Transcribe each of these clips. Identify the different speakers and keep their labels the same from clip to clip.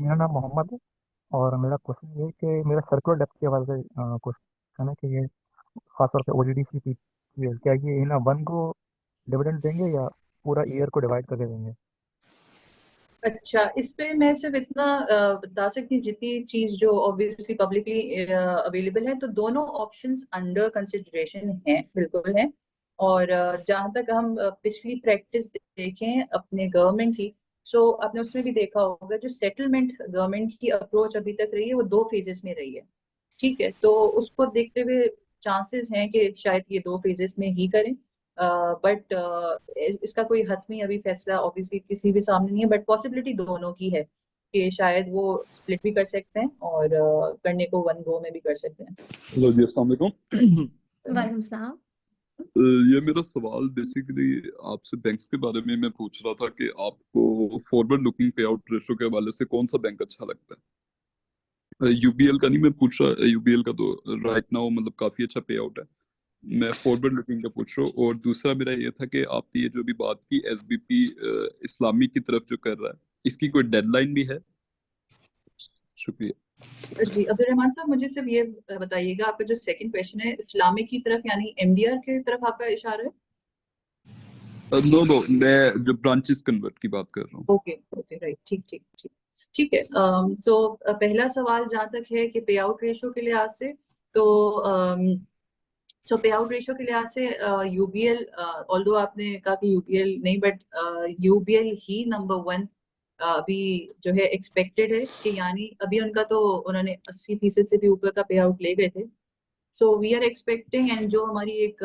Speaker 1: मेरा नाम मोहम्मद है। और मेरा क्वेश्चन ये है कि मेरा सर्कुलर डेप्थ के हवाले से क्वेश्चन है कि ये खासतौर पे ओजीडीसी की क्या ये इन वन को डिविडेंड देंगे या पूरा ईयर को डिवाइड करके देंगे?
Speaker 2: अच्छा, इस पे मैं सिर्फ इतना बता सकती हूँ, जितनी चीज जो ऑब्वियसली पब्लिकली अवेलेबल है, तो दोनों ऑप्शंस अंडर कंसिडरेशन हैं, बिल्कुल हैं। और जहाँ तक हम पिछली प्रैक्टिस देखें अपने गवर्नमेंट की, सो आपने उसमें भी देखा होगा, जो सेटलमेंट गवर्नमेंट की अप्रोच अभी तक रही है वो 2 फेजेस में रही है। ठीक है, तो उसको देखते हुए चांसेस हैं कि शायद ये 2 फेजेस में ही करें। बट इसका कोई हतमी अभी फैसला ऑब्वियसली किसी भी सामने नहीं है, बट पॉसिबिलिटी दोनों की है कि शायद वो स्प्लिट भी कर सकते हैं और करने को वन गो में भी कर सकते हैं।
Speaker 3: हेलो जी, अस्सलाम वालेकुम।
Speaker 4: वालेकुम सलाम।
Speaker 3: ये मेरा सवाल बेसिकली आपसे बैंक्स के बारे में मैं पूछ रहा था कि आपको फॉरवर्ड लुकिंग पे आउट रेशो के हवाले से कौन सा बैंक अच्छा लगता है? यूबीएल का नहीं मैं पूछ रहा, यूबीएल का तो राइट नाउ मतलब काफी अच्छा पे आउट है। मैं फॉरवर्ड लुकिंग का पूछ रहा हूँ। और दूसरा मेरा ये था कि आपने ये जो भी बात की एसबीपी इस्लामी की तरफ जो कर रहा है, इसकी कोई डेडलाइन भी है? शुक्रिया।
Speaker 2: जी अब्दुल रहमान साहब, मुझे सिर्फ ये बताइएगा, आपका जो सेकंड क्वेश्चन है इस्लामिक की तरफ यानी एमडीआर की तरफ आपका इशारा है?
Speaker 3: नो नो, मैं जो ब्रांचेस कन्वर्ट की बात कर रहा हूँ।
Speaker 2: ओके ओके, राइट, ठीक ठीक ठीक। ठीक है, सो पहला सवाल जहाँ तक है कि पे आउट रेशो के लिहाज से, तो सो पे आउट रेशो के लिहाज से यूबीएल, ऑल्दो आपने कहा कि यूबीएल नहीं, but UBL he number one अभी जो है एक्सपेक्टेड है कि, यानी अभी उनका तो उन्होंने 80% से भी ऊपर का पे आउट ले गए थे। So we are expecting, and जो हमारी एक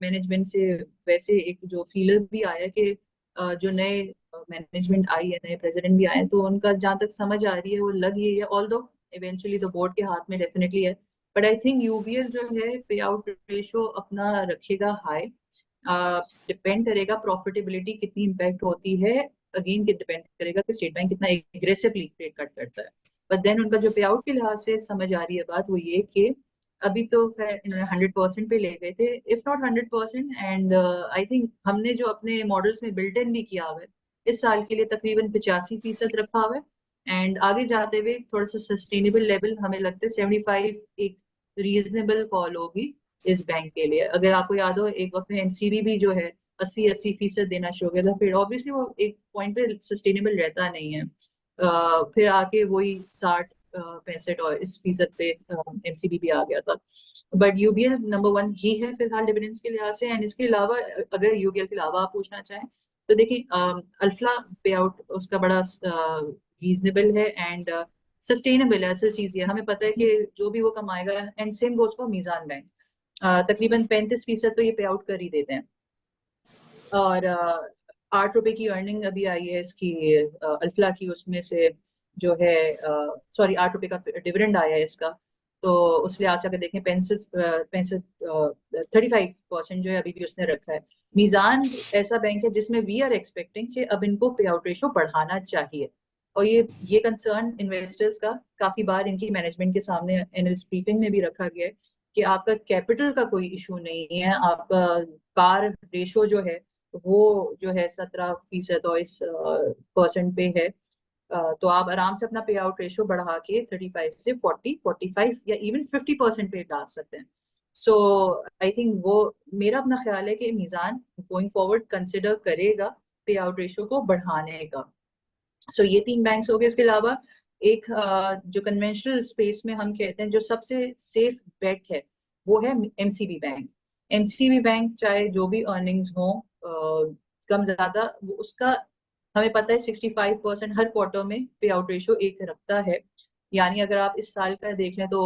Speaker 2: मैनेजमेंट से वैसे एक जो फीलर भी आया कि जो नए मैनेजमेंट आई है, नए प्रेसिडेंट भी आए हैं, तो उनका जहाँ तक समझ आ रही है वो लग ये है, ऑल्दो इवेंचुअली तो बोर्ड के हाथ में डेफिनेटली है, बट आई थिंक यूबीएल जो है पे आउट रेशो अपना रखेगा हाई। डिपेंड करेगा प्रॉफिटेबिलिटी कितनी इम्पैक्ट होती है, अगेन डिपेंड करेगा कि स्टेट बैंक कितना एग्रेसिवली रेट कट करता है। बट देन उनका जो पे आउट के लिहाज से समझ आ रही है बात, वो ये कि अभी तो खैर इन्होंने 100% पे ले गए थे, if not 100%, and I think हमने जो अपने मॉडल्स में बिल्ट इन भी किया हुआ है इस साल के लिए तकरीबन 85% रखा हुआ है। एंड आगे जाते हुए थोड़ा सा सस्टेनेबल लेवल हमें लगता है 75 एक रीजनेबल कॉल होगी इस बैंक के लिए। अगर आपको याद हो, एक वक्त में एमसीबी भी जो है 80-80% देना शुरू हो गया था, फिर ऑब्वियसली वो एक पॉइंट पे सस्टेनेबल रहता नहीं है। फिर आके वही 60-65 और इस फीसद पे एमसीबी भी आ गया था। बट यूबीएल नंबर वन ही है फिलहाल डिविडेंड्स के लिहाज से। एंड इसके अलावा अगर यूबीएल के अलावा आप पूछना चाहें तो देखिए, अल्फला पे आउट उसका बड़ा रीजनेबल है एंड सस्टेनेबल है। असल चीज ये हमें पता है कि जो भी वो कमाएगा, and same goes for Meezan bank, तकरीबन 35% तो ये पे आउट कर ही देते हैं। और 8 रुपए की अर्निंग अभी आई है इसकी, अल्फला की, उसमें से जो है, सॉरी, 8 रुपए का डिविडेंड आया है इसका। तो उस लिहाज से अगर देखें, 65 35% जो है अभी भी उसने रखा है। मीजान ऐसा बैंक है जिसमें वी आर एक्सपेक्टिंग कि अब इनको पे आउट रेशो बढ़ाना चाहिए। और ये कंसर्न इन्वेस्टर्स का काफी बार इनकी मैनेजमेंट के सामने एनालिस्ट ब्रीफिंग में भी रखा गया है कि आपका कैपिटल का कोई इशू नहीं है, आपका कार रेशो जो है वो जो है 17% और इस परसेंट पे है। तो आप आराम से अपना पे आउट रेशियो बढ़ा के 35 से 40-45 या इवन 50% पे ला सकते हैं। सो आई थिंक वो, मेरा अपना ख्याल है कि मीजान गोइंग फॉरवर्ड कंसिडर करेगा पे आउट रेशियो को बढ़ाने का। सो ये 3 बैंक्स हो गए। इसके अलावा एक जो कन्वेंशनल स्पेस में हम कहते हैं जो सबसे सेफ बेट है, वो है एमसीबी बैंक। एमसीबी बैंक चाहे जो भी अर्निंग्स हो कम ज्यादा, उसका हमें पता है 65% हर क्वार्टर में पे आउट रेशियो एक रखता है। यानी अगर आप इस साल का देख लें तो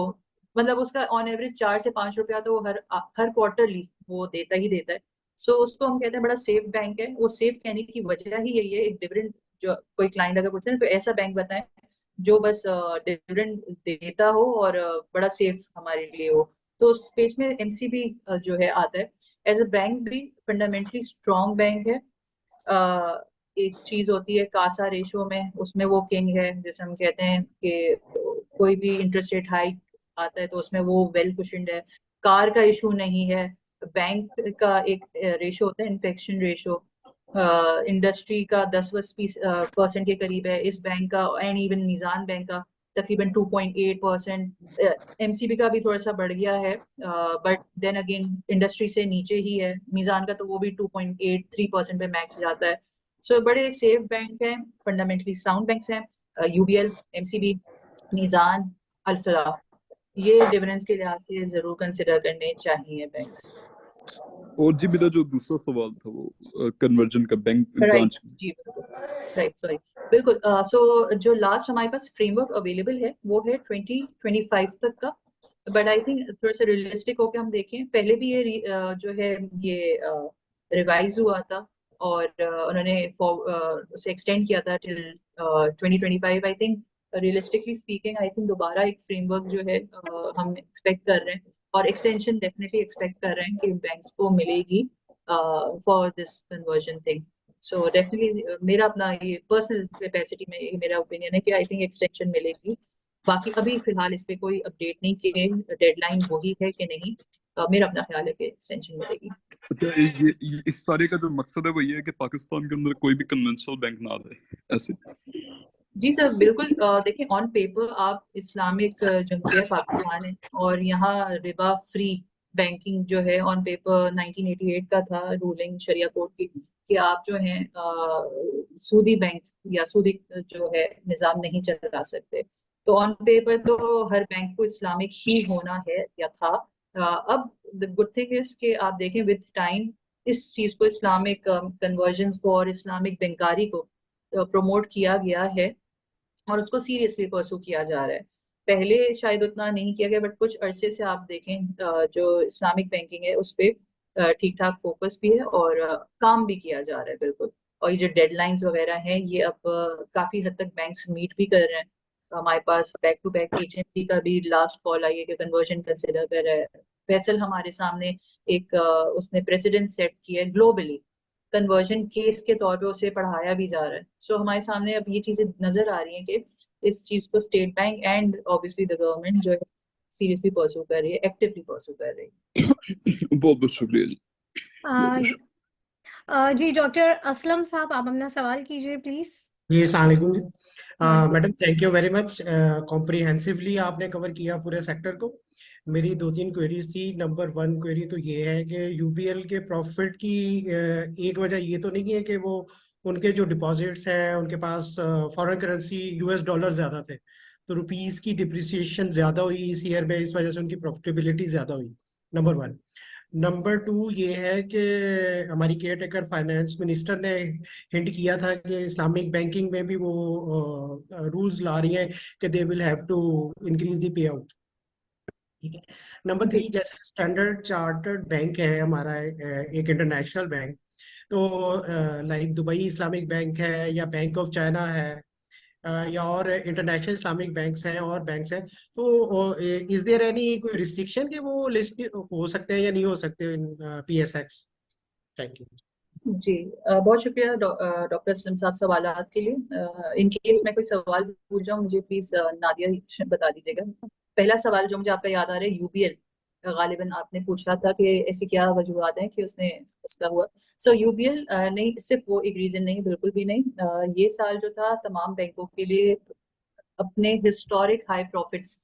Speaker 2: मतलब उसका ऑन एवरेज 4 से 5 रुपया तो वो हर क्वार्टरली वो देता ही देता है। सो उसको हम कहते हैं बड़ा सेफ बैंक है। वो सेफ कहने की वजह ही यही है, एक डिविडेंड, जो कोई क्लाइंट अगर पूछते हैं तो ऐसा बैंक बताएं जो बस डिविडेंड देता हो और बड़ा सेफ हमारे लिए हो। तो उस स्पेस में एमसीबी जो है आता है। एज अ बैंक भी फंडामेंटली स्ट्रॉन्ग बैंक है। एक चीज होती है कासा रेशो में, उसमें वो किंग है, जैसे हम कहते हैं कि कोई भी इंटरेस्ट रेट हाइक आता है तो उसमें वो वेल कुशन्ड है। कार का इशू नहीं है। बैंक का एक रेशो होता है इन्फेक्शन रेशो, इंडस्ट्री का 10% के करीब है इस बैंक का, एंड इवन मीज़ान बैंक का तकरीबन 2.8%। एमसीबी का भी थोड़ा सा बढ़ गया है, बट देन अगेन इंडस्ट्री से नीचे ही है। मीज़ान का तो वो भी 2.83% पे मैक्स जाता है। सो बड़े सेफ बैंक हैं, फंडामेंटली साउंड बैंक्स हैं। यूबीएल, एमसीबी, मीज़ान, अल्फला, ये डिविडेंड्स के लिहाज से जरूर कंसिडर करने चाहिए बैंक्स।
Speaker 3: और जी मेरा जो दूसरा सवाल था वो कन्वर्जन का बैंक
Speaker 2: राइट
Speaker 3: ब्रांच
Speaker 2: जी, बिल्कुल राइट, सॉरी, बिल्कुल। सो जो लास्ट हमारे पास फ्रेमवर्क अवेलेबल है वो है 2025 तक का, बट आई थिंक थोड़ा सा रियलिस्टिक होकर हम देखें। पहले भी ये जो है ये रिवाइज हुआ था, और उन्होंने उसे एक्सटेंड किया था till 2025। I think realistically speaking, I think दोबारा एक फ्रेमवर्क जो है हम एक्सपेक्ट कर रहे हैं, और एक्सटेंशन डेफिनेटली एक्सपेक्ट कर रहे हैं कि बैंक्स को मिलेगी for this conversion thing. So definitely मेरा अपना ये पर्सनल कैपेसिटी में ये मेरा ओपिनियन है कि आई थिंक एक्सटेंशन मिलेगी। बाकी अभी फिलहाल इस पे कोई अपडेट नहीं किए, डेडलाइन वही है कि नहीं। मेरा अपना ख्याल है कि एक्सटेंशन मिलेगी।
Speaker 3: अच्छा, ये इस सारे का जो मकसद है वो ये है कि पाकिस्तान के अंदर कोई भी कन्वेंशनल बैंक ना रहे ऐसे।
Speaker 2: जी सर, बिल्कुल। देखिए, ऑन पेपर आप इस्लामिक जमहूरिया पाकिस्तान है, और यहाँ रिबा फ्री बैंकिंग जो है ऑन पेपर 1988 का था रूलिंग शरिया कोर्ट की, कि आप जो है सूदी बैंक या सूदी जो है निज़ाम नहीं चला सकते। तो ऑन पेपर तो हर बैंक को इस्लामिक ही होना है या था। अब द गुड थिंग इज कि आप देखें विद टाइम इस चीज को, इस्लामिक कन्वर्जन को और इस्लामिक बैंकारी को प्रमोट किया गया है, और उसको सीरियसली परसू किया जा रहा है। पहले शायद उतना नहीं किया गया, बट कुछ अरसे से आप देखें जो इस्लामिक बैंकिंग है उस पर ठीक ठाक फोकस भी है, और काम भी किया जा रहा है बिल्कुल। और ये जो डेडलाइंस वगैरह हैं ये अब काफी हद तक बैंक्स मीट भी कर रहे हैं। हमारे पास बैक टू बैक एचएमपी का भी लास्ट कॉल आई है कि कन्वर्जन कंसिडर कर रहा है। फैसल हमारे सामने एक उसने प्रेसिडेंट सेट किया है ग्लोबली, कन्वर्जन केस के तौर पे उसे पढ़ाया भी जा रहा है। सो हमारे सामने अब ये चीजें नजर आ रही हैं कि इस चीज को state bank and obviously the government जो है सीरियसली परसू कर रही है, एक्टिवली परसू कर रही है।
Speaker 3: बहुत बहुत शुक्रिया जी।
Speaker 4: जी डॉक्टर असलम साहब, आप अपना सवाल कीजिए प्लीज।
Speaker 5: जी अस्सलाम वालेकुम जी। Madam thank you very much, comprehensively आपने कवर किया पूरे सेक्टर को। मेरी 2-3 क्वेरीज थी। नंबर 1 क्वेरी तो ये है कि यूबीएल के प्रॉफिट की एक वजह ये तो नहीं है कि वो उनके जो डिपॉजिट्स हैं उनके पास फॉरेन करेंसी यूएस डॉलर ज़्यादा थे, तो रुपीज़ की डिप्रिसिएशन ज़्यादा हुई इस ईयर में, इस वजह से उनकी प्रॉफिटेबिलिटी ज़्यादा हुई। नंबर 1। नंबर 2 ये है कि हमारी केयर टेकर फाइनेंस मिनिस्टर ने हिंट किया था कि इस्लामिक बैंकिंग में भी वो रूल्स ला रही हैं कि they will have to increase the payout. ठीक है। नंबर 3, जैसे स्टैंडर्ड चार्टर्ड बैंक है हमारा एक इंटरनेशनल बैंक, तो लाइक दुबई इस्लामिक बैंक है या बैंक ऑफ चाइना है, या और इंटरनेशनल इस्लामिक बैंक्स हैं और बैंक्स हैं, तो इज देयर एनी कोई रिस्ट्रिक्शन कि वो लिस्ट हो सकते हैं या नहीं हो सकते इन पीएसएक्स? थैंक यू
Speaker 2: जी, बहुत शुक्रिया डॉक्टर असलम साहब सवालात के लिए। इन केस मैं कोई सवाल भूल जाऊं मुझे प्लीज नादिया बता दीजिएगा। पहला सवाल जो मुझे आपका याद आ रहा है, यूबीएल गालिबन आपने पूछा था कि ऐसी क्या वजूहत हैं कि उसने उसका हुआ। सो यूबीएल नहीं, सिर्फ वो एक रीजन नहीं, बिल्कुल भी नहीं। ये साल जो था तमाम बैंकों के लिए अपने हिस्टोरिक हाई प्रॉफिट्स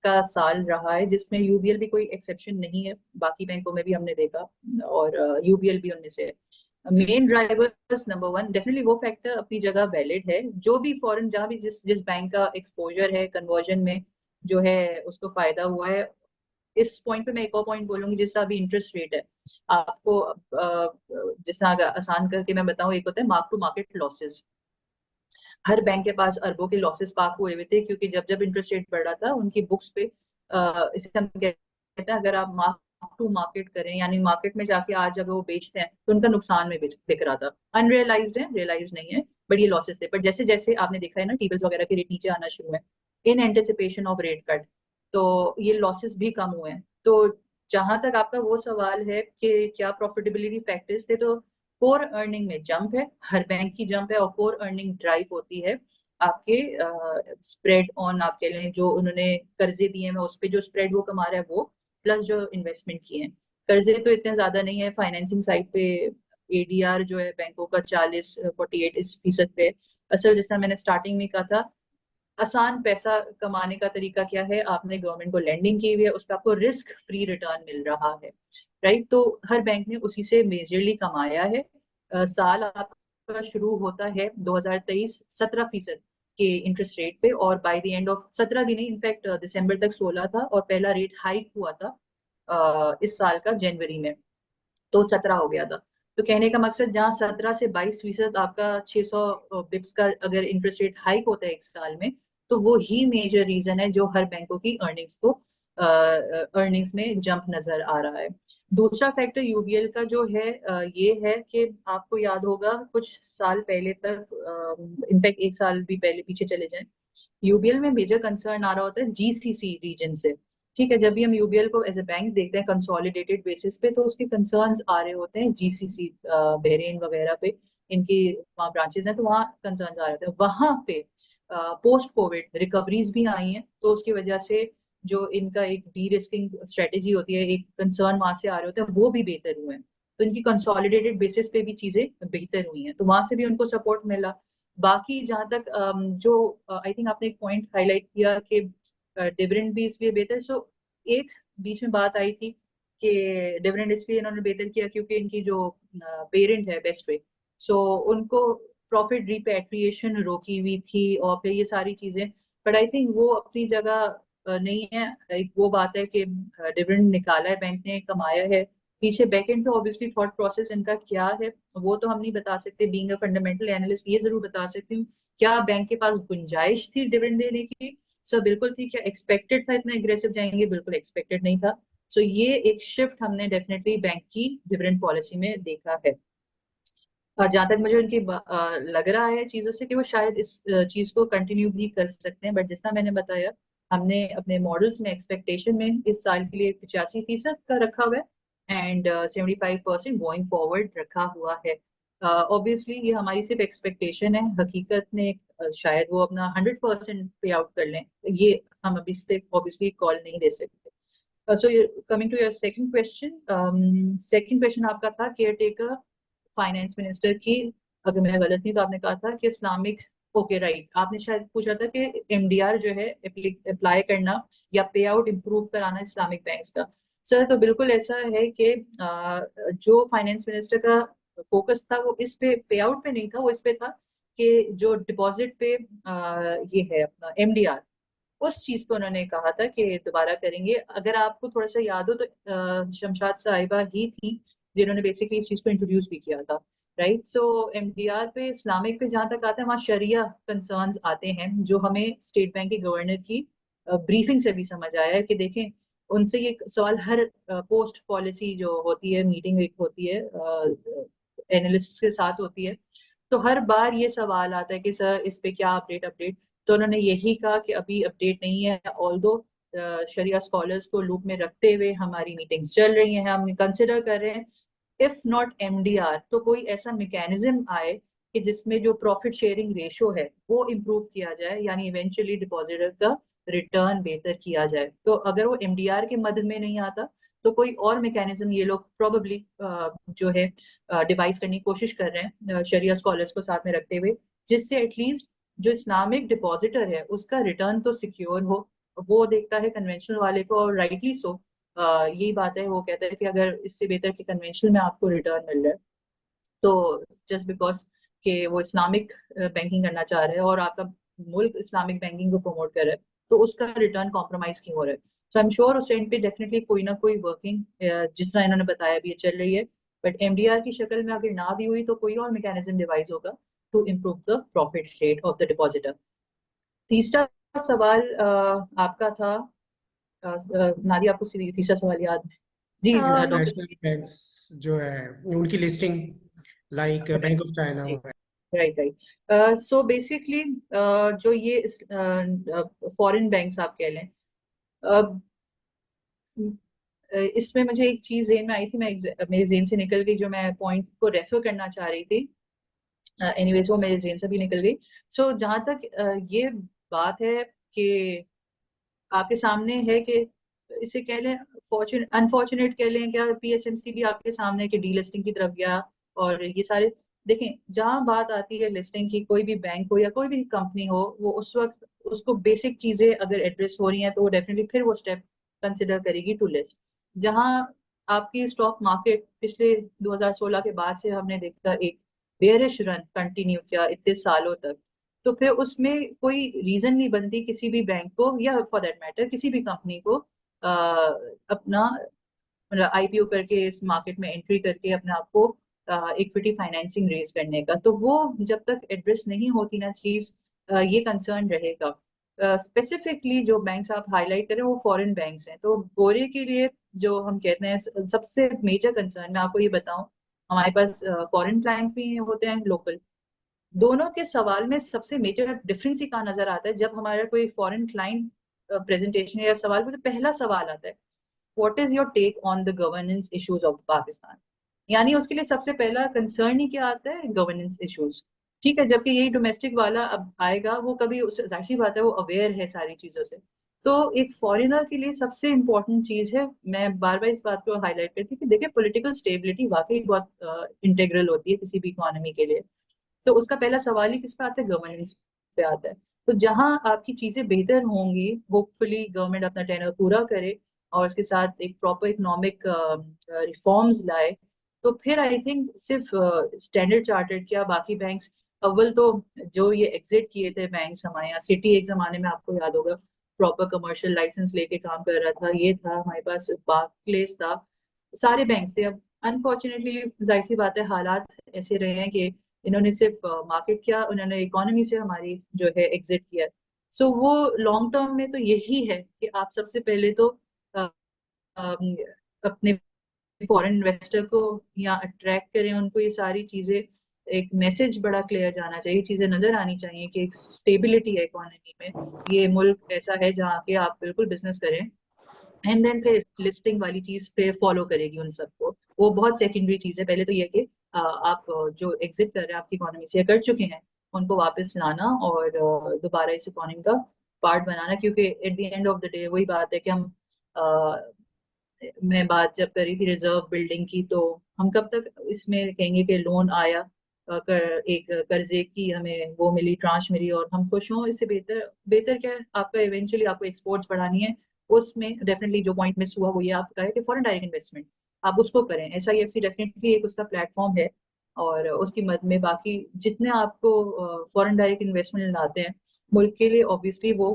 Speaker 2: का साल रहा है, जिसमें यूबीएल भी कोई एक्सेप्शन नहीं है। बाकी बैंकों में भी हमने देखा, और यूबीएल भी उनमें से है। मेन ड्राइवर्स नंबर 1 डेफिनेटली वो फैक्टर अपनी जगह वैलिड है। जो भी फॉरेन जहाँ भी जिस जिस बैंक का एक्सपोजर है कन्वर्जन में जो है उसको फायदा हुआ है। इस पॉइंट पे मैं एक और पॉइंट बोलूंगी, जिस तरह अभी इंटरेस्ट रेट है आपको जिस तरह आसान करके मैं बताऊं, एक होता है मार्क टू मार्केट लॉसेस। हर बैंक के पास अरबों के लॉसेस पार्क हुए हुए थे, क्योंकि जब जब इंटरेस्ट रेट बढ़ रहा था उनकी बुक्स पे इसे हम कहते हैं अगर आप मार्क टू मार्केट करें, यानी मार्केट में जाके आज अगर वो बेचते हैं तो उनका नुकसान में बिक रहा था। अनरियलाइज्ड है, रियलाइज नहीं है, बट ये लॉसेस थे। पर जैसे जैसे आपने देखा है ना, टीबल्स वगैरह के रेट नीचे आना शुरू है in anticipation of rate cut, तो ये लॉसेस भी कम हुए हैं। तो जहां तक आपका वो सवाल है कि क्या प्रॉफिटेबिलिटी फैक्टर्स थे, तो कोर अर्निंग में जंप है, हर बैंक की जंप है, और कोर अर्निंग ड्राइव होती है आपके स्प्रेड ऑन, आप कह लें जो उन्होंने कर्जे दिए हैं उस पर जो स्प्रेड वो कमा रहा है वो, प्लस जो इन्वेस्टमेंट किए हैं। कर्जे तो इतने ज्यादा नहीं है फाइनेंसिंग साइड पे, ADR जो है बैंकों का 48% पे। असल जैसा मैंने स्टार्टिंग में कहा था, आसान पैसा कमाने का तरीका क्या है, आपने गवर्नमेंट को लेंडिंग की हुई है, उस पर आपको रिस्क फ्री रिटर्न मिल रहा है, राइट। तो हर बैंक ने उसी से मेजरली कमाया है। साल आपका शुरू होता है 2023 17% के इंटरेस्ट रेट पे, और बाय द एंड ऑफ 17 भी नहीं, इनफैक्ट दिसंबर तक 16 था, और पहला रेट हाइक हुआ था इस साल का जनवरी में, तो 17 हो गया था। तो कहने का मकसद, जहाँ 17 से 22% आपका 600 बिप्स का अगर इंटरेस्ट रेट हाइक होता है एक साल में, तो वो ही मेजर रीजन है जो हर बैंकों की अर्निंग्स में जंप नजर आ रहा है। दूसरा फैक्टर यूबीएल का जो है ये है कि आपको याद होगा कुछ साल पहले तक, इनफैक्ट एक साल भी पहले पीछे चले जाएं, यूबीएल में मेजर कंसर्न आ रहा होता है जीसीसी रीजन से। ठीक है, जब भी हम यूबीएल को एज ए बैंक देखते हैं कंसोलिडेटेड बेसिस पे, तो उसके कंसर्न्स आ रहे होते हैं जीसीसी, बहरीन वगैरह पे, इनकी वहाँ ब्रांचेस हैं, तो वहाँ कंसर्न्स आ रहे होते हैं। वहां पे पोस्ट कोविड रिकवरीज भी आई हैं, तो उसकी वजह से जो इनका एक डी रिस्किंग स्ट्रेटेजी होती है, एक कंसर्न वहां से आ रहे होते हैं, वो भी बेहतर हुए हैं। तो इनकी कंसोलिडेटेड बेसिस पे भी चीजें बेहतर हुई हैं, तो वहां से भी उनको सपोर्ट मिला। बाकी जहां तक जो आई थिंक आपने एक पॉइंट हाईलाइट किया कि डिविडेंड भी इसलिए बेहतर, सो एक बीच में बात आई थी कि डिविडेंड इसलिए इन्होंने बेहतर किया क्योंकि इनकी जो पेरेंट है बेस्ट वे, सो उनको प्रॉफिट रिपैट्रिएशन रोकी हुई थी और फिर ये सारी चीजें। बट आई थिंक वो अपनी जगह नहीं है। एक वो बात है कि डिविडेंड निकाला है बैंक ने, कमाया है, पीछे बैकएंड पे ऑब्वियसली थॉट प्रोसेस इनका क्या है वो तो हम नहीं बता सकते। बीइंग अ फंडामेंटल एनालिस्ट ये जरूर बता सकती हूँ, क्या बैंक के पास गुंजाइश थी डिविडेंड देने की? सर बिल्कुल थी। क्या एक्सपेक्टेड था इतना एग्रेसिव जाएंगे? बिल्कुल एक्सपेक्टेड नहीं था। सो ये एक शिफ्ट हमने डेफिनेटली बैंक की डिविडेंड पॉलिसी में देखा है। जहां तक मुझे उनकी लग रहा है चीजों से कि वो शायद इस चीज को कंटिन्यू भी कर सकते हैं, बट जैसा मैंने बताया, हमने अपने मॉडल्स में एक्सपेक्टेशन में इस साल के लिए 85% का रखा हुआ है एंड 75% गोइंग फॉरवर्ड रखा हुआ है। ऑब्वियसली ये हमारी सिर्फ एक्सपेक्टेशन है, हकीकत में शायद वो अपना 100% पे आउट कर लें, ये हम अभी इस पे ऑब्वियसली कॉल नहीं दे सकते। So coming to your second question आपका था केयर टेकर फाइनेंस मिनिस्टर की, अगर मैं गलत नहीं तो आपने कहा था कि इस्लामिक, ओके राइट, आपने शायद पूछा था कि एमडीआर जो है अप्लाई करना या पे आउट इम्प्रूव कराना इस्लामिक बैंक्स का। सर तो बिल्कुल ऐसा है कि जो फाइनेंस मिनिस्टर का फोकस था वो इस पे आउट पे नहीं था, वो इस पे था कि जो डिपॉजिट पे ये है अपना एमडीआर, उस चीज पे उन्होंने कहा था कि दोबारा करेंगे। अगर आपको थोड़ा सा याद हो तो शमशाद साहिबा ही थी जिन्होंने बेसिकली इस चीज को इंट्रोड्यूस भी किया था, राइट। सो एमडीआर पे, इस्लामिक पे जहां तक आता है, वहाँ शरिया कंसर्न्स आते हैं, जो हमें स्टेट बैंक के गवर्नर की ब्रीफिंग से भी समझ आया है कि देखें, उनसे ये सवाल हर पोस्ट पॉलिसी जो होती है, मीटिंग एक होती है एनालिस्ट के साथ होती है, तो हर बार ये सवाल आता है कि सर इस पे क्या अपडेट अपडेट। तो उन्होंने यही कहा कि अभी अपडेट नहीं है, ऑल्दो शरिया स्कॉलर्स को लूप में रखते हुए हमारी मीटिंग्स चल रही हैं, हम कंसिडर कर रहे हैं इफ नॉट एमडीआर तो कोई ऐसा मैकेनिज्म आए कि जिसमें जो प्रॉफिट शेयरिंग रेशो है वो इम्प्रूव किया जाए, यानी इवेंचुअली डिपॉजिटर का रिटर्न बेहतर किया जाए। तो अगर वो एमडीआर के मदद में नहीं आता तो कोई और मैकेनिज्म ये लोग प्रोबेबली जो है डिवाइस करने की कोशिश कर रहे हैं शरिया स्कॉलर्स को साथ में रखते हुए, जिससे एटलीस्ट जो इस्लामिक डिपॉजिटर है उसका रिटर्न तो सिक्योर हो। वो देखता है कन्वेंशनल वाले को, और राइटली सो यही बात है, वो कहता है कि अगर इससे बेहतर कि कन्वेंशनल में आपको रिटर्न मिल रहा है, तो जस्ट बिकॉज कि वो इस्लामिक बैंकिंग करना चाह रहे हैं और आपका मुल्क इस्लामिक बैंकिंग को प्रमोट कर रहा है, तो उसका रिटर्न कॉम्प्रोमाइज क्यों हो रहा है? सो आई एम श्योर उस एंड पे डेफिनेटली कोई ना कोई वर्किंग जिस तरह इन्होंने बताया भी चल रही है, बट एमडीआर की शक्ल में अगर ना भी हुई तो कोई और मैकेनिज्म डिवाइस होगा to improve the profit rate of the depositor. तीसरा सवाल आपका था नादी, आपको तीसरा सवाल याद है? जी डॉक्टर
Speaker 5: नेशनल बैंक्स जो है उनकी listing like bank of China
Speaker 2: जी,
Speaker 5: है।
Speaker 2: Right right. सो बेसिकली जो ये फॉरेन बैंक्स आप कह लें, इसमें मुझे एक चीज जेन में आई थी, मैं मेरे जेन से निकल गई, जो मैं पॉइंट को रेफर करना चाह रही थी, एनीवेज वो मेरे जेन से भी निकल गई। सो जहां तक ये बात है कि आपके सामने है कि इसे कह लें अनफॉर्चुनेट कह लें क्या, पीएसएमसी भी आपके सामने कि डीलिस्टिंग की तरफ गया और ये सारे देखें, जहां बात आती है लिस्टिंग की, कोई भी बैंक हो या कोई भी कंपनी हो, वो उस वक्त उसको बेसिक चीजें अगर एड्रेस हो रही हैं तो वो डेफिनेटली फिर वो स्टेप कंसिडर करेगी टू लिस्ट। जहां आपकी स्टॉक मार्केट पिछले 2016 के बाद से हमने देखा एक बेयरिश रन कंटिन्यू किया इतने सालों तक, तो फिर उसमें कोई रीजन नहीं बनती किसी भी बैंक को या फॉर दैट मैटर किसी भी कंपनी को अपना मतलब आईपीओ करके इस मार्केट में एंट्री करके अपने आप को इक्विटी फाइनेंसिंग रेज करने का। तो वो जब तक एड्रेस नहीं होती ना चीज, ये कंसर्न रहेगा। स्पेसिफिकली जो बैंक्स आप हाईलाइट करें वो फॉरेन बैंक्स हैं, तो गोरे के लिए जो हम कहते हैं सबसे मेजर कंसर्न, मैं आपको ये बताऊं, हमारे पास फॉरेन क्लाइंट्स भी होते हैं, लोकल। दोनों के सवाल में सबसे मेजर डिफरेंस ही कहाँ नजर आता है, जब हमारा कोई फॉरेन क्लाइंट प्रेजेंटेशन या सवाल में तो पहला सवाल आता है what is your take on the governance issues of Pakistan. यानी उसके लिए सबसे पहला कंसर्न ही क्या आता है, गवर्नेंस इश्यूज। ठीक है, जबकि यही डोमेस्टिक वाला अब आएगा, वो कभी जाहिर सी बात है वो अवेयर है सारी चीजों से। तो एक फॉरेनर के लिए सबसे इंपॉर्टेंट चीज है, मैं बार बार इस बात को हाईलाइट करती हूँ कि देखिए पॉलिटिकल स्टेबिलिटी वाकई बहुत इंटेग्रल होती है किसी भी इकोनॉमी के लिए। तो उसका पहला सवाल ही किस पे आता है, गवर्नेंस पे आता है। तो जहां आपकी चीजें बेहतर होंगी, होपफुली गवर्नमेंट अपना टेनर पूरा करे और उसके साथ एक प्रॉपर इकोनॉमिक रिफॉर्म्स लाए, तो फिर आई थिंक सिर्फ स्टैंडर्ड चार्टर्ड क्या बाकी बैंक्स, अव्वल तो जो ये एग्जिट किए थे बैंक्स हमारे यहाँ, सिटी एक जमाने में आपको याद होगा प्रॉपर कमर्शियल लाइसेंस लेके काम कर रहा था, ये था हमारे पास, बार्कलेस था, सारे बैंक्स थे। अब अनफॉर्चुनेटली जाहिर सी बात है हालात ऐसे रहे हैं कि इन्होंने सिर्फ मार्केट किया, उन्होंने इकोनॉमी से हमारी जो है एग्जिट किया। सो वो लॉन्ग टर्म में तो यही है कि आप सबसे पहले तो अ, अम, अपने फॉरेन इन्वेस्टर को यहाँ अट्रैक्ट करें, उनको ये सारी चीजें, एक मैसेज बड़ा क्लियर जाना चाहिए, चीजें नजर आनी चाहिए कि एक स्टेबिलिटी है इकोनॉमी में, ये मुल्क ऐसा है जहाँ के आप बिल्कुल बिजनेस करें। एंड देन फिर लिस्टिंग वाली चीज फिर फॉलो करेगी उन सबको, वो बहुत सेकेंडरी चीज है। पहले तो ये कि आप जो एग्जिट कर रहे हैं आपकी इकोनॉमी से कर चुके हैं, उनको वापस लाना और दोबारा इस इकोनॉमी का पार्ट बनाना, क्योंकि at the end of the day वही बात है कि हम मैं बात जब करी थी रिजर्व बिल्डिंग की, तो हम कब तक इसमें कहेंगे कि लोन आया, एक कर्जे की हमें वो मिली, ट्रांच मिली और हम खुश हों, इससे बेहतर बेहतर क्या है, आपका इवेंचुअली आपको एक्सपोर्ट्स बढ़ानी है। उसमें डेफिनेटली जो पॉइंट मिस हुआ वो ये आपका है कि फॉरेन डायरेक्ट इन्वेस्टमेंट आप उसको करें, SIFC डेफिनेटली एक उसका प्लेटफॉर्म है, और उसकी मद में बाकी जितने आपको फॉरेन डायरेक्ट इन्वेस्टमेंट लाते हैं मुल्क के लिए, ऑब्वियसली वो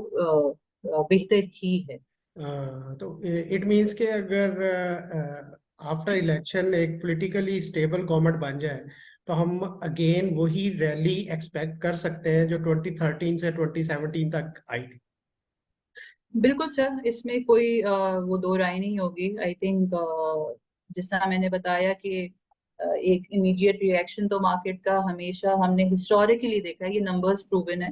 Speaker 2: बेहतर ही है।
Speaker 5: तो इट मीन्स कि अगर आफ्टर इलेक्शन एक पॉलिटिकली स्टेबल गवर्नमेंट बन जाए तो हम अगेन वही रैली एक्सपेक्ट कर सकते हैं जो 2013 से 2017 तक आई थी।
Speaker 2: बिल्कुल सर, इसमें कोई वो दो राय नहीं होगी। आई थिंक जिस तरह मैंने बताया कि एक इमीडिएट रिएक्शन तो मार्केट का हमेशा हमने हिस्टोरिकली देखा है, ये नंबर्स प्रूवन है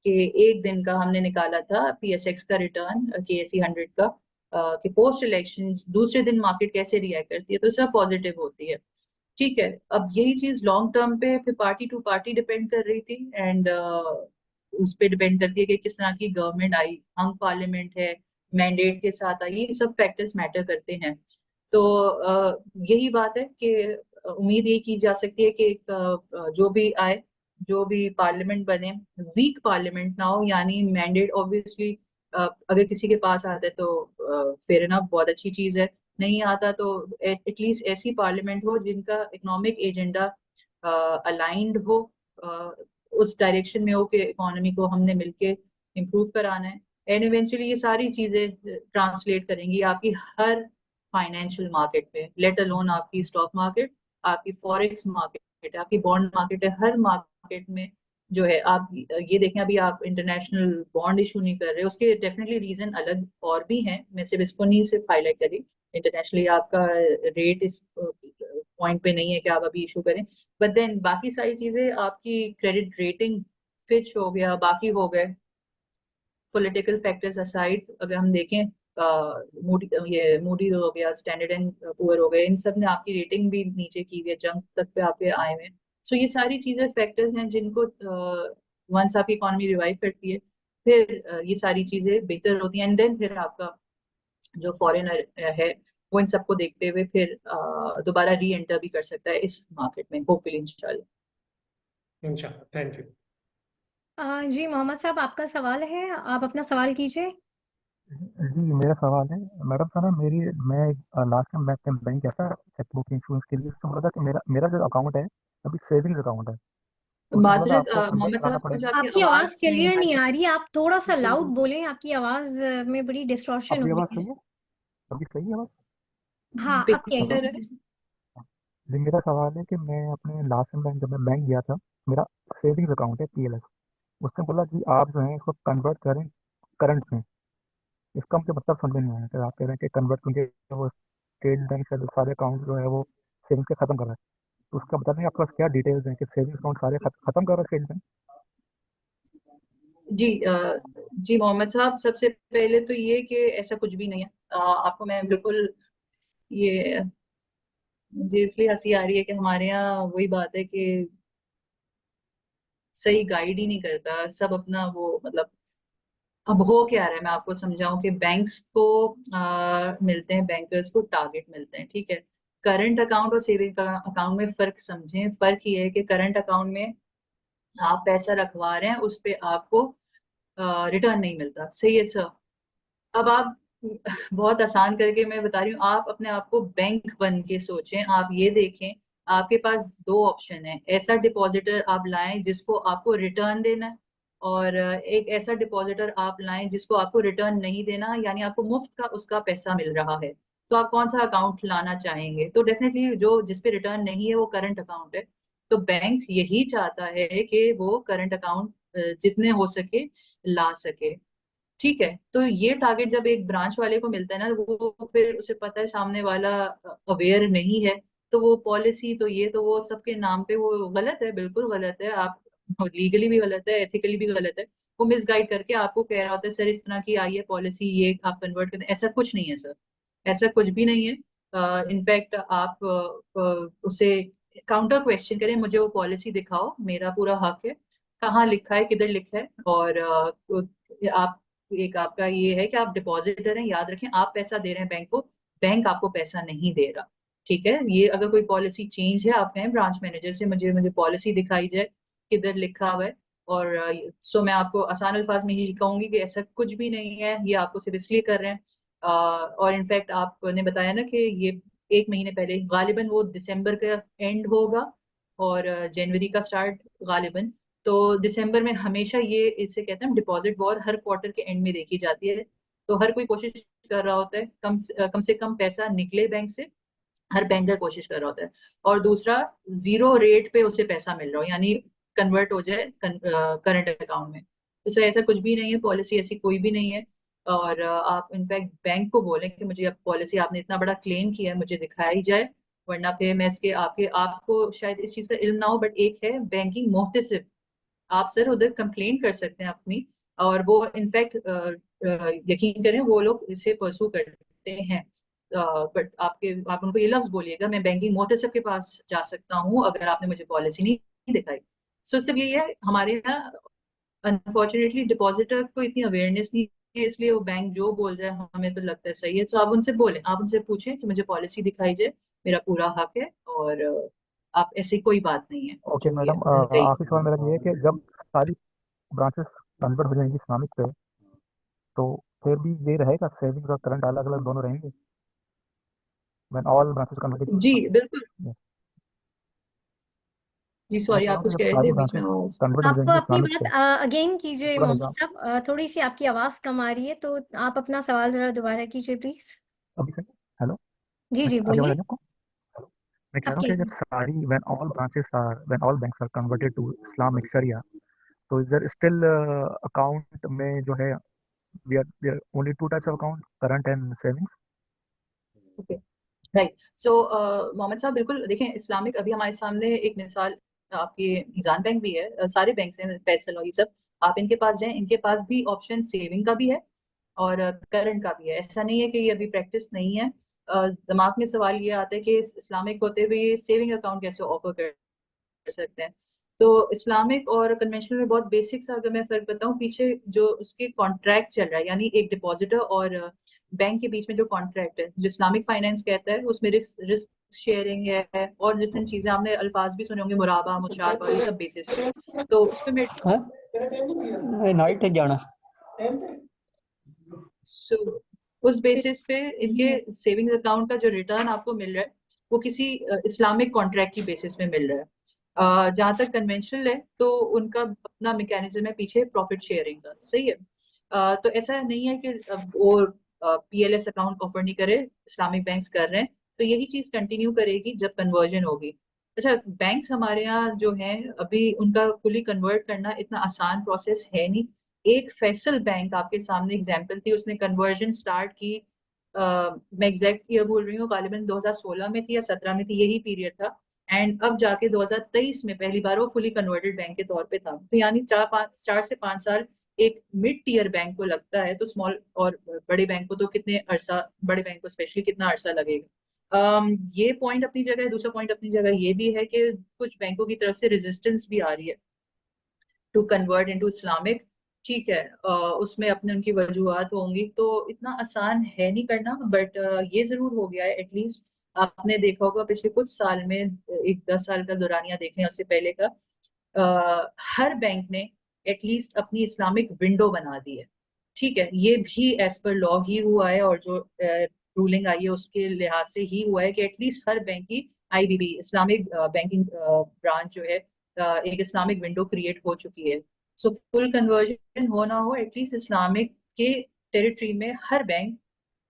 Speaker 2: कि एक दिन का हमने निकाला था PSX का रिटर्न KSE 100 का, कि पोस्ट इलेक्शन दूसरे दिन मार्केट कैसे रिएक्ट करती है, तो सब पॉजिटिव होती है। ठीक है, अब यही चीज लॉन्ग टर्म पे फिर पार्टी टू पार्टी डिपेंड कर रही थी, एंड उस पर डिपेंड करती है कि किस तरह की गवर्नमेंट आई, हंग पार्लियामेंट है, मैंडेट के साथ आई, ये सब फैक्टर्स मैटर करते हैं। तो यही बात है कि उम्मीद ये की जा सकती है कि एक जो भी आए, जो भी पार्लियामेंट बने, वीक पार्लियामेंट ना हो, यानी मैंडेट ऑब्वियसली अगर किसी के पास आता है तो फेयर इनफ, बहुत अच्छी चीज है, नहीं आता तो एटलीस्ट ऐसी पार्लियामेंट हो जिनका इकोनॉमिक एजेंडा अलाइंड हो, उस डायरेक्शन में हो कि इकोनॉमी को हमने मिलके इम्प्रूव कराना है, एंड इवेंचुअली ये सारी चीजें ट्रांसलेट करेंगी आपकी हर फाइनेंशियल मार्केट पे, लेट अलोन आपकी स्टॉक मार्केट, आपकी फॉरेक्स मार्केट, आपकी बॉन्ड मार्केट है, हर मार्केट में जो है। आप ये देखें, अभी आप इंटरनेशनल बॉन्ड इशू नहीं कर रहे, उसके डेफिनेटली रीजन अलग और भी हैं, मैं सिर्फ इसको नहीं सिर्फ हाईलाइट करी। इंटरनेशनली आपका रेट इस पॉइंट पे नहीं है कि आप अभी इशू करें, बट देन बाकी सारी चीजें आपकी क्रेडिट रेटिंग, फिच हो गया, बाकी हो गए, पॉलिटिकल फैक्टर्स असाइड अगर हम देखें, मूडी हो गया, स्टैंडर्ड एंड पुअर हो गए, इन सब ने आपकी रेटिंग भी नीचे की हुई है, जंक तक पे आपके आए हुए। सो ये सारी चीजें फैक्टर्स हैं जिनको वंस आपकी इकोनॉमी रिवाइव करती है, फिर ये सारी चीजें बेहतर होती हैं, एंड देन फिर आपका जो फॉरेनर है वो इन सबको देखते हुए फिर दोबारा री एंटर भी कर सकता है इस मार्केट में, होपफुली इंशाल्लाह।
Speaker 5: इंशाल्लाह, थैंक यू।
Speaker 4: जी मोहम्मद साहब, आपका सवाल है, आप अपना सवाल कीजिए।
Speaker 1: जी मेरा सवाल है मैडम साहब, मैं लास्ट टाइम बैंक गया था चेकबुक इंश्योरेंस के लिए, उसने बोला था कि मेरा मेरा जो अकाउंट है अभी सेविंग्स अकाउंट है, तो उसने बोला था
Speaker 2: माजरत
Speaker 1: आपको कन्वर्ट
Speaker 2: मोहम्मद
Speaker 1: कराना
Speaker 2: साहब, मुझे
Speaker 1: पड़ेगा।
Speaker 2: आपकी
Speaker 4: आपकी आवाज
Speaker 2: आवाज नहीं
Speaker 4: क्लियर
Speaker 2: आ
Speaker 4: नहीं
Speaker 2: रही।
Speaker 4: आ रही, आप थोड़ा सा
Speaker 1: बिल्कुल
Speaker 4: लाउड
Speaker 1: बिल्कुल।
Speaker 4: बोलें, आपकी आवाज में बड़ी डिस्टॉर्शन
Speaker 1: अब
Speaker 4: हो
Speaker 1: भी आवाज़
Speaker 4: रही है।
Speaker 1: सही है? अभी सही है आवाज़?
Speaker 4: हाँ, अब
Speaker 1: हेलो।
Speaker 2: बेहतर
Speaker 4: कहिए।
Speaker 2: है।
Speaker 1: जी मेरा सवाल है कि मैं अपने लास्ट टाइम जब मैं बैंक गया था, मेरा सेविंग्स अकाउंट है पीएलएस, उसने बोला कि आप जो है इसको कन्वर्ट करें करंट में। इसका मुझे मतलब समझ नहीं आया कि आप कह रहे हैं कि कन्वर्ट, क्योंकि वो स्टेट बैंक से सारे अकाउंट जो है वो सेविंग्स के खत्म कर रहा है, तो उसका बता दें आपके पास क्या डिटेल्स हैं कि सेविंग्स अकाउंट सारे खत्म कर रहा है स्टेट बैंक?
Speaker 2: जी जी मोहम्मद साहब, सबसे पहले तो ये कि ऐसा कुछ भी नहीं है। आपको मैं बिल्कुल, ये मुझे इसलिए हंसी आ रही है कि हमारे यहाँ वही बात है कि सही गाइड ही नहीं करता सब अपना, वो मतलब अब हो क्या रहा है मैं आपको समझाऊं कि बैंक्स को मिलते हैं, बैंकर्स को टारगेट मिलते हैं, ठीक है। करंट अकाउंट और सेविंग अकाउंट में फर्क समझें। फर्क ये है कि करंट अकाउंट में आप पैसा रखवा रहे हैं, उस पे आपको रिटर्न नहीं मिलता, सही है सर। अब आप बहुत आसान करके मैं बता रही हूँ, आप अपने आप को बैंक बन के सोचें। आप ये देखें, आपके पास दो ऑप्शन है। ऐसा डिपॉजिटर आप लाएं जिसको आपको रिटर्न देना है, और एक ऐसा डिपॉजिटर आप लाएं जिसको आपको रिटर्न नहीं देना, यानी आपको मुफ्त का उसका पैसा मिल रहा है। तो आप कौन सा अकाउंट लाना चाहेंगे? तो डेफिनेटली जो जिसपे रिटर्न नहीं है वो करंट अकाउंट है। तो बैंक यही चाहता है कि वो करंट अकाउंट जितने हो सके ला सके, ठीक है। तो ये टारगेट जब एक ब्रांच वाले को मिलता है ना, वो फिर उसे पता है सामने वाला अवेयर नहीं है, तो वो पॉलिसी तो ये तो वो सबके नाम पे वो गलत है, बिल्कुल गलत है। आप लीगली भी गलत है, एथिकली भी गलत है। वो मिसगाइड करके आपको कह रहा होता है सर इस तरह की आई है पॉलिसी, ये आप कन्वर्ट कर दें। ऐसा कुछ नहीं है सर, ऐसा कुछ भी नहीं है। इनफैक्ट आप उसे काउंटर क्वेश्चन करें, मुझे वो पॉलिसी दिखाओ, मेरा पूरा हक है, कहाँ लिखा है, किधर लिखा है। और आप, एक आपका ये है कि आप डिपॉजिटर हैं, याद रखें आप पैसा दे रहे हैं बैंक को, बैंक आपको पैसा नहीं दे रहा, ठीक है। ये अगर कोई पॉलिसी चेंज है, आप कहें ब्रांच मैनेजर से मुझे मुझे पॉलिसी दिखाई जाए किधर लिखा हुआ है। और सो मैं आपको आसान अल्फाज में ही कहूंगी कि ऐसा कुछ भी नहीं है, ये आपको सिर्फ इसलिए कर रहे हैं। और इनफैक्ट आपने बताया ना कि ये 1 महीने पहले, गालिबन वो दिसंबर का एंड होगा और जनवरी का स्टार्ट गालिबन। तो दिसंबर में हमेशा ये, इसे कहते हैं डिपॉजिट वॉर, हर क्वार्टर के एंड में देखी जाती है। तो हर कोई कोशिश कर रहा होता है कम से कम पैसा निकले बैंक से, हर बैंकर कोशिश कर रहा होता है। और दूसरा, जीरो रेट पे उसे पैसा मिल रहा हो, यानी कन्वर्ट हो जाए करंट अकाउंट में। तो ऐसा कुछ भी नहीं है, पॉलिसी ऐसी कोई भी नहीं है। और आप इनफैक्ट बैंक को बोलें कि मुझे अब पॉलिसी, आपने इतना बड़ा क्लेम किया है, मुझे दिखाई जाए, वरना फिर मैं इसके, आपके आपको शायद इस चीज का इल्म ना हो, बट एक है बैंकिंग मोहतसिब, आप सर उधर कंप्लेन कर सकते हैं अपनी। और वो इनफैक्ट यकीन करें वो लोग इसे परसू करते हैं। बट आप उनको ये लफ्ज बोलिएगा मैं बैंकिंग मोहतसिब के पास जा सकता हूँ अगर आपने मुझे पॉलिसी नहीं दिखाई। सो सिर्फ यही है, हमारे यहाँ अनफॉर्चुनेटली डिपॉजिटर को इतनी अवेयरनेस नहीं है, इसलिए वो बैंक जो बोल जाए हमें तो लगता है सही है। तो आप उनसे बोलें, आप उनसे पूछें कि मुझे पॉलिसी दिखाई जाए, मेरा पूरा हक है। और आप, ऐसी कोई बात नहीं है
Speaker 1: ओके
Speaker 2: जो ये
Speaker 1: मैडम,
Speaker 2: उन्होंने कही।
Speaker 1: आखिरी सवाल मेरा ये है कि जब सारी ब्रांचेस कन्वर्ट हो जाएंगी इस्लामिक पे, तो फिर भी ये रहेगा सेविंग्स और करंट अलग अलग दोनों रहेंगे व्हेन ऑल ब्रांचेस कन्वर्टेड?
Speaker 2: जी बिल्कुल। जी
Speaker 1: मैं
Speaker 2: सॉरी,
Speaker 1: कह रहा
Speaker 2: आप
Speaker 1: हूँ कि
Speaker 2: कुछ
Speaker 1: जब
Speaker 2: कह रहे
Speaker 1: सारी
Speaker 2: थे बीच में,
Speaker 1: ब्रांचेस
Speaker 2: आवाज।
Speaker 1: कन्वर्ट हो
Speaker 4: आपको
Speaker 1: जाएंगी
Speaker 4: अपनी
Speaker 1: इस्लामिक पे,
Speaker 4: बात अगेन कीजिए
Speaker 1: पूरा
Speaker 4: मोहम्मद
Speaker 1: निजाम।
Speaker 4: साहब, थोड़ी सी आपकी आवाज कम आ रही है, तो आप अपना सवाल जरा दोबारा कीजिए प्लीज।
Speaker 1: अभी से हेलो,
Speaker 4: जी
Speaker 1: मैं
Speaker 4: जी
Speaker 1: आगे बढ़ा
Speaker 4: बोलिए।
Speaker 1: दूँ आपको? हेलो, मैं कह
Speaker 4: आप
Speaker 1: रहा हूँ कि जब
Speaker 4: कहिए।
Speaker 1: Sorry when all banks are converted to Islamic sharia, तो इज देयर स्टिल अकाउंट में जो है we are only two types of account, current and savings?
Speaker 2: Okay, right. So Mohammad sahab, बिल्कुल देखें, इस्लामिक अभी हमारे सामने एक मिसाल, आपके मीजान बैंक भी है, सारे बैंक हैं, फैसल और ये सब, आप इनके पास जाएं, इनके पास भी ऑप्शन सेविंग का भी है और करंट का भी है। ऐसा नहीं है कि ये अभी प्रैक्टिस नहीं है। दिमाग में सवाल ये आता है कि इस्लामिक होते हुए ये सेविंग अकाउंट कैसे ऑफर कर सकते हैं। तो इस्लामिक और कन्वेंशनल में बहुत बेसिक सा अगर मैं फर्क बताऊं, पीछे जो उसके कॉन्ट्रैक्ट चल रहा है, यानी एक डिपॉजिटर और बैंक के बीच में जो कॉन्ट्रैक्ट है, जो इस्लामिक फाइनेंस कहता है, उसमें रिस्क शेयरिंग है और डिफरेंट चीजें, आपने अल्फाज भी सुने होंगे, मुराबा, मुशारबा, ये सब बेसिस पे। तो उस पे
Speaker 6: नाइट है जाना।
Speaker 2: सो उस बेसिस पे इनके सेविंग्स अकाउंट का जो रिटर्न आपको मिल रहा है वो किसी इस्लामिक कॉन्ट्रैक्ट की बेसिस पे मिल रहा है। जहां तक कन्वेंशनल है तो उनका अपना मैकेनिज्म है पीछे प्रॉफिट शेयरिंग का, सही है। तो ऐसा नहीं है कि वो PLS अकाउंट ऑफर नहीं करे, इस्लामिक बैंक्स कर रहे हैं, तो यही चीज कंटिन्यू करेगी जब कन्वर्जन होगी। अच्छा, बैंक्स हमारे यहाँ जो हैं अभी उनका फुली कन्वर्ट करना इतना आसान प्रोसेस है नहीं। एक फैसल बैंक आपके सामने एग्जांपल थी, उसने कन्वर्जन स्टार्ट की, मैं एग्जैक्ट ईयर बोल रही हूँ, गालिबन 2016 में थी या 17 में थी, यही पीरियड था। एंड अब जाके 2023 में पहली बार वो फुली कन्वर्टेड बैंक के तौर पे था। तो यानी 4 से 5 साल एक मिड टियर बैंक को लगता है, तो स्मॉल और बड़े बैंक को तो कितने अरसा, बड़े बैंक को स्पेशली कितना अरसा लगेगा। ये पॉइंट अपनी जगह है। दूसरा पॉइंट अपनी जगह ये भी है कि कुछ बैंकों की तरफ से रेजिस्टेंस भी आ रही है टू कन्वर्ट इनटू इस्लामिक, ठीक है। उसमें अपने उनकी वजूहत होंगी, तो इतना आसान है नहीं करना, बट ये जरूर हो गया है एटलीस्ट। आपने देखा होगा पिछले कुछ साल में, एक 10 साल का दौरानिया देख लें उससे पहले का, हर बैंक ने एटलीस्ट अपनी इस्लामिक विंडो बना दी है, ठीक है। ये भी एज पर लॉ ही हुआ है, और जो रूलिंग आई है उसके लिहाज से ही हुआ है कि एटलीस्ट हर बैंक की IBB इस्लामिक बैंकिंग ब्रांच जो है, एक इस्लामिक विंडो क्रिएट हो चुकी है। सो फुल कन्वर्जन हो ना हो, एटलीस्ट इस्लामिक के टेरिटरी में हर बैंक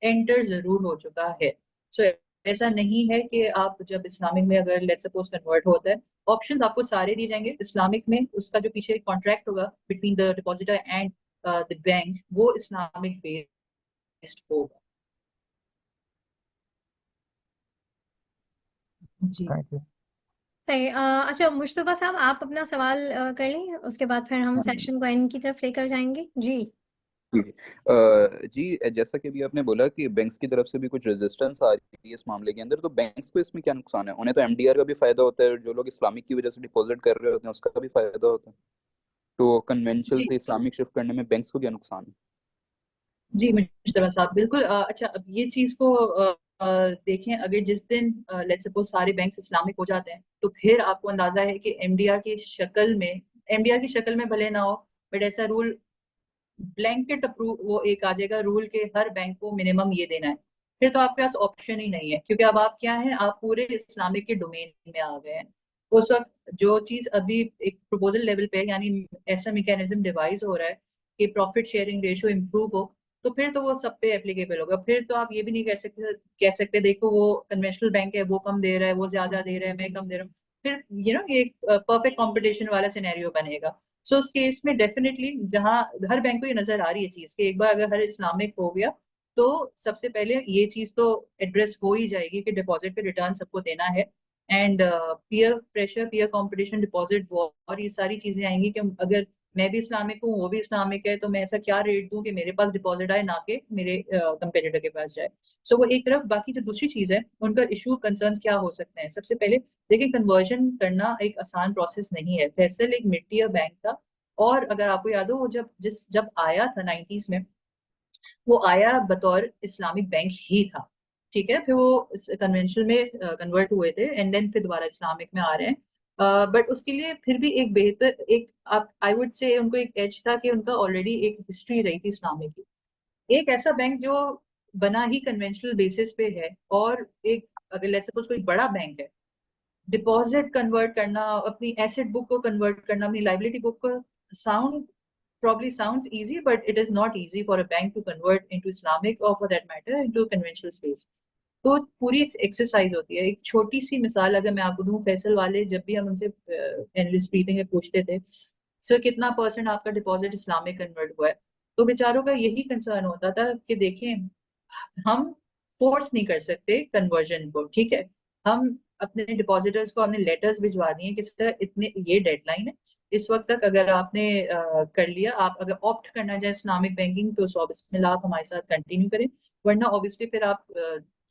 Speaker 2: एंटर जरूर हो चुका है। सो ऐसा नहीं है कि आप जब इस्लामिक में अगर लेट्स सपोज कन्वर्ट होता है, ऑप्शंस आपको सारे दिए जाएंगे। इस्लामिक में उसका जो पीछे कॉन्ट्रैक्ट होगा between the depositor and the bank, वो इस्लामिक बेस्ड होगा। जी
Speaker 1: थैंक यू।
Speaker 4: सही। अच्छा मुश्तबा साहब, आप अपना सवाल कर लें, उसके बाद फिर हम सेक्शन को एंड की तरफ लेकर जाएंगे। जी
Speaker 7: जी जी, जैसा कि अभी आपने बोला कि बैंक्स की तरफ से भी कुछ रेजिस्टेंस आ रही है इस मामले के अंदर, तो बैंक्स को इसमें क्या नुकसान है? उन्हें तो MDR का भी फायदा होता है, और जो लोग इस्लामिक की वजह से डिपॉजिट कर रहे होते हैं उसका भी फायदा होता है। तो कन्वेंशनल
Speaker 2: जी
Speaker 7: से इस्लामिक शिफ्ट करने में बैंक्स को क्या नुकसान है?
Speaker 2: जी मुश्तबा साहब, बिल्कुल। अच्छा, अब ये चीज को देखें, अगर जिस दिन लेट्स सपोज सारे बैंक्स इस्लामिक हो जाते हैं, तो फिर आपको अंदाजा है कि MDR की शक्ल में, MDR की शक्ल में भले ना हो, बट ऐसा रूल ब्लैंकेट अप्रूव वो एक आ जाएगा रूल के हर बैंक को मिनिमम ये देना है। फिर तो आपके पास ऑप्शन ही नहीं है, क्योंकि अब आप क्या है, आप पूरे इस्लामिक के डोमेन में आ गए हैं। उस वक्त जो चीज अभी एक प्रपोजल लेवल पे, यानी ऐसा मैकेनिज्म डिवाइस हो रहा है कि प्रॉफिट शेयरिंग रेशियो इंप्रूव हो, तो फिर तो वो सब पे एप्लीकेबल होगा। फिर तो आप ये भी नहीं कह सकते देखो वो कन्वेंशनल बैंक है, वो कम दे रहा है, वो ज्यादा दे रहा है, मैं कम दे रहा हूँ। फिर ये एक परफेक्ट कंपटीशन वाला सिनेरियो बनेगा। सो उस केस में डेफिनेटली, जहां हर बैंक को ये नजर आ रही है चीज कि एक बार अगर हर इस्लामिक हो गया, तो सबसे पहले ये चीज तो एड्रेस हो ही जाएगी कि डिपॉजिट पे रिटर्न सबको देना है। And peer pressure, peer competition, deposit war, और ये सारी चीजें आएंगी कि अगर मैं भी इस्लामिक हूँ, वो भी इस्लामिक है, तो मैं ऐसा क्या रेट दूं कि मेरे पास डिपॉजिट आए, ना कि मेरे कंपेटिटर के पास जाए। सो वो एक तरफ। बाकी जो दूसरी चीज है, उनका इशू कंसर्न्स क्या हो सकते हैं? सबसे पहले देखिए, कन्वर्जन करना एक आसान प्रोसेस नहीं है। फैसल एक मिड टियर बैंक था, और अगर आपको याद हो, वो जब आया था 90s में, वो आया बतौर इस्लामिक बैंक ही था, ठीक है। फिर वो कन्वेंशनल में कन्वर्ट हुए थे, एंड देन फिर दोबारा इस्लामिक में आ रहे हैं। बट उसके लिए फिर भी एक बेहतर, एक आप आई वुड से उनको एक एज था कि उनका ऑलरेडी एक हिस्ट्री रही थी इस्लामिक की। एक ऐसा बैंक जो बना ही कन्वेंशनल बेसिस पे है, और एक अगर लेट्स सपोज कोई बड़ा बैंक है, डिपॉजिट कन्वर्ट करना, अपनी एसेट बुक को कन्वर्ट करना, अपनी लाइबिलिटी बुक को, sound probably sounds easy, but it is not easy for a bank to convert into Islamic, or for that matter into conventional space. तो पूरी एक एक्सरसाइज होती है। एक छोटी सी मिसाल अगर मैं आपको दूं, फैसल वाले जब भी हम उनसे एनालिस्ट ब्रीफिंग में पूछते थे, सर कितना % आपका डिपॉजिट इस्लामिक कन्वर्ट हुआ है, तो बेचारों का यही कंसर्न होता था कि देखें, हम फोर्स नहीं कर सकते कन्वर्जन को, ठीक है। हम अपने डिपॉजिटर्स को हमने लेटर्स भिजवा दिए कि सर इतने, ये डेडलाइन है, इस वक्त तक अगर आपने कर लिया, आप अगर ऑप्ट करना चाहें इस्लामिक बैंकिंग, तो सो बिस्मिल्लाह आप हमारे साथ कंटिन्यू करें, वरना ऑब्वियसली फिर आप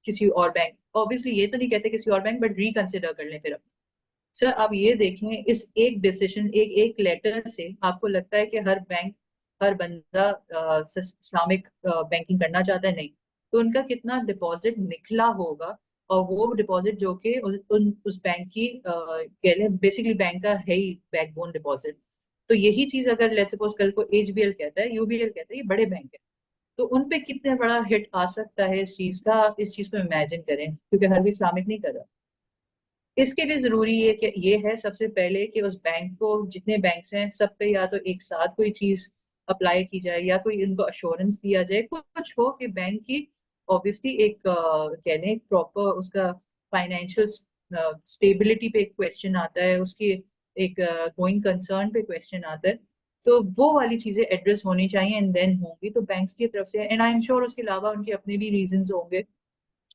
Speaker 2: किसी और बैंक, ऑब्वियसली ये तो नहीं कहते किसी और बैंक, बट रिकंसिडर कर लें फिर। सर आप ये देखें, इस एक डिसीजन, एक एक लेटर से आपको लगता है कि हर बैंक, हर बंदा इस्लामिक बैंकिंग करना चाहता है? नहीं। तो उनका कितना डिपॉजिट निकला होगा, और वो डिपॉजिट जो कि उस बैंक की कह लें बेसिकली बैंक का है ही बैकबोन डिपॉजिट। तो यही चीज अगर लेट्स सपोज कल को एचबीएल कहता है, यूबीएल कहता है, ये बड़े बैंक है, तो उन पे कितने बड़ा हिट आ सकता है इस चीज का, इस चीज को इमेजिन करें, क्योंकि हर भी इस्लामिक नहीं कर रहा। इसके लिए जरूरी है कि ये है सबसे पहले कि उस बैंक को, जितने बैंक्स हैं सब पे या तो एक साथ कोई चीज अप्लाई की जाए, या कोई इनको अश्योरेंस दिया जाए, कुछ हो कि बैंक की ऑब्वियसली एक कह लें प्रॉपर उसका फाइनेंशियल स्टेबिलिटी पे एक क्वेश्चन आता है, उसकी एक गोइंग कंसर्न पे क्वेश्चन आता है, तो वो वाली चीजें एड्रेस होनी चाहिए एंड देन होंगी तो बैंक्स की तरफ से। एंड आई एम श्योर उसके अलावा उनके अपने भी रीजंस होंगे,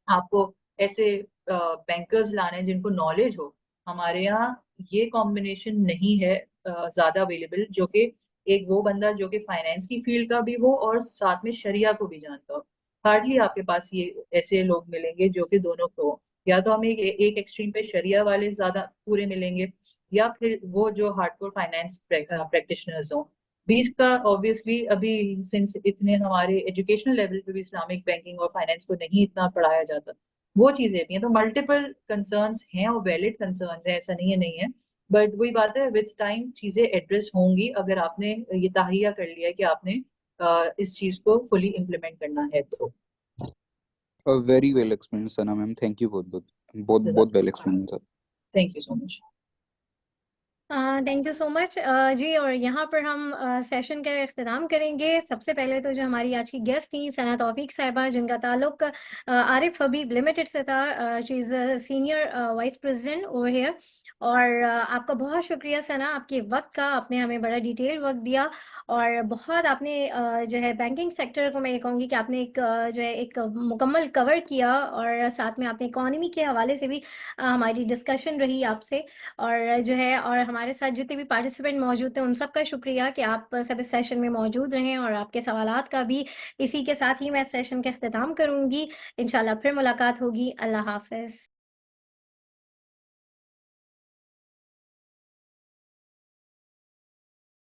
Speaker 2: आपको ऐसे बैंकर्स लाने जिनको नॉलेज हो। हमारे यहाँ ये कॉम्बिनेशन नहीं है ज्यादा अवेलेबल, जो कि एक वो बंदा जो कि फाइनेंस की फील्ड का भी हो और साथ में शरिया को भी जानता हो। हार्डली आपके पास ये ऐसे लोग मिलेंगे जो कि दोनों को हो। या तो हमें एक एक्सट्रीम पे शरिया वाले ज्यादा पूरे मिलेंगे, या फिर वो जो हार्डकोर फाइनेंस प्रैक्टिशनर्स हो। बीच का ऑब्वियसली अभी सिंस इतने हमारे एजुकेशनल लेवल पे भी इस्लामिक बैंकिंग और फाइनेंस को नहीं इतना पढ़ाया जाता, वो चीजें भी हैं। तो मल्टीपल कंसर्न्स हैं और वैलिड कंसर्न्स हैं, ऐसा नहीं है नहीं है, बट वही बात है विद टाइम चीजें एड्रेस होंगी अगर आपने ये ताहिया कर लिया कि आपने इस चीज को फुली इम्प्लीमेंट करना है तो।
Speaker 7: Very well explain Sana ma'am, thank you बहुत well explain sir.
Speaker 2: Thank you so much.
Speaker 4: Thank you so much जी। और यहाँ पर हम सेशन का इख्तिताम करेंगे। सबसे पहले तो जो हमारी आज की गेस्ट थी सना तौफीक साहिबा, जिनका ताल्लुक आरिफ हबीब लिमिटेड से था। She is senior vice president over here. और आपका बहुत शुक्रिया सना, आपके वक्त का, आपने हमें बड़ा डिटेल वक्त दिया, और बहुत आपने जो है बैंकिंग सेक्टर को मैं ये कहूँगी कि आपने एक जो है एक मुकम्मल कवर किया, और साथ में आपने इकोनॉमी के हवाले से भी हमारी डिस्कशन रही आपसे। और जो है और हमारे साथ जितने भी पार्टिसिपेंट मौजूद थे उन सब का शुक्रिया कि आप सब इस सेशन में मौजूद रहें, और आपके सवालात का भी। इसी के साथ ही मैं सेशन का इख्तिताम करूँगी। इंशाल्लाह फिर मुलाकात होगी। अल्लाह हाफ़िज़।